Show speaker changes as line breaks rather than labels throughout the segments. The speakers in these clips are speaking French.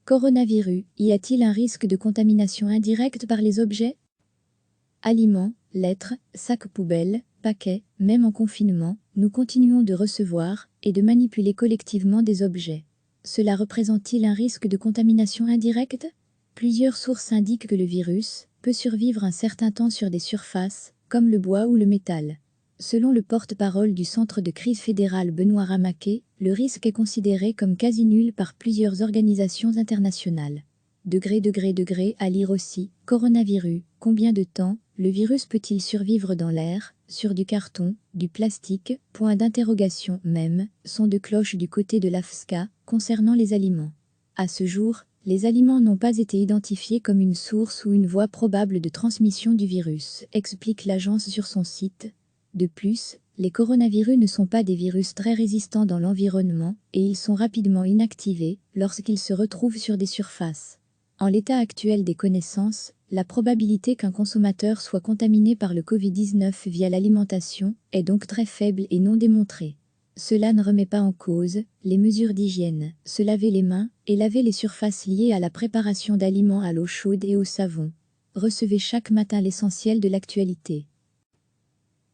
Coronavirus, y a-t-il un risque de contamination indirecte par les objets? Aliments, lettres, sacs poubelles, paquets, même en confinement, nous continuons de recevoir et de manipuler collectivement des objets. Cela représente-t-il un risque de contamination indirecte? Plusieurs sources indiquent que le virus peut survivre un certain temps sur des surfaces, comme le bois ou le métal. Selon le porte-parole du Centre de crise fédéral Benoît Ramaquet, le risque est considéré comme quasi nul par plusieurs organisations internationales. À lire aussi, coronavirus, combien de temps le virus peut-il survivre dans l'air, sur du carton, du plastique, point d'interrogation même, son de cloche du côté de l'AFSCA, concernant les aliments. À ce jour, les aliments n'ont pas été identifiés comme une source ou une voie probable de transmission du virus, explique l'agence sur son site. De plus, les coronavirus ne sont pas des virus très résistants dans l'environnement et ils sont rapidement inactivés lorsqu'ils se retrouvent sur des surfaces. En l'état actuel des connaissances, la probabilité qu'un consommateur soit contaminé par le Covid-19 via l'alimentation est donc très faible et non démontrée. Cela ne remet pas en cause les mesures d'hygiène, se laver les mains et laver les surfaces liées à la préparation d'aliments à l'eau chaude et au savon. Recevez chaque matin l'essentiel de l'actualité.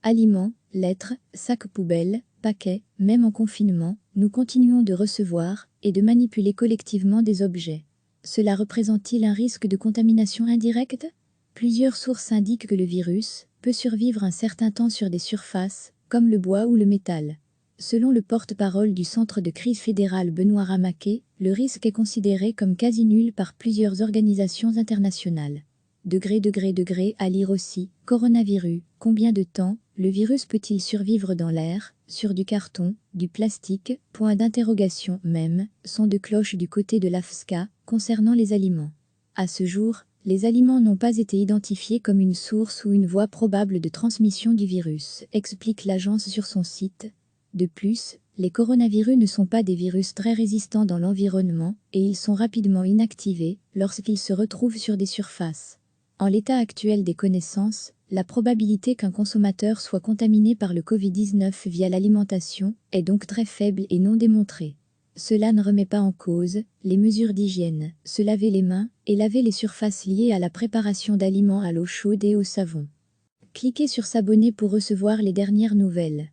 Aliments, lettres, sacs poubelles, paquets, même en confinement, nous continuons de recevoir et de manipuler collectivement des objets. Cela représente-t-il un risque de contamination indirecte? Plusieurs sources indiquent que le virus peut survivre un certain temps sur des surfaces, comme le bois ou le métal. Selon le porte-parole du Centre de crise fédéral Benoît Ramaquet, le risque est considéré comme quasi nul par plusieurs organisations internationales. À lire aussi, coronavirus, combien de temps le virus peut-il survivre dans l'air, sur du carton, du plastique, point d'interrogation même, son de cloche du côté de l'AFSCA, concernant les aliments. À ce jour, les aliments n'ont pas été identifiés comme une source ou une voie probable de transmission du virus, explique l'agence sur son site. De plus, les coronavirus ne sont pas des virus très résistants dans l'environnement et ils sont rapidement inactivés lorsqu'ils se retrouvent sur des surfaces. En l'état actuel des connaissances, la probabilité qu'un consommateur soit contaminé par le Covid-19 via l'alimentation est donc très faible et non démontrée. Cela ne remet pas en cause les mesures d'hygiène, se laver les mains et laver les surfaces liées à la préparation d'aliments à l'eau chaude et au savon. Cliquez sur s'abonner pour recevoir les dernières nouvelles.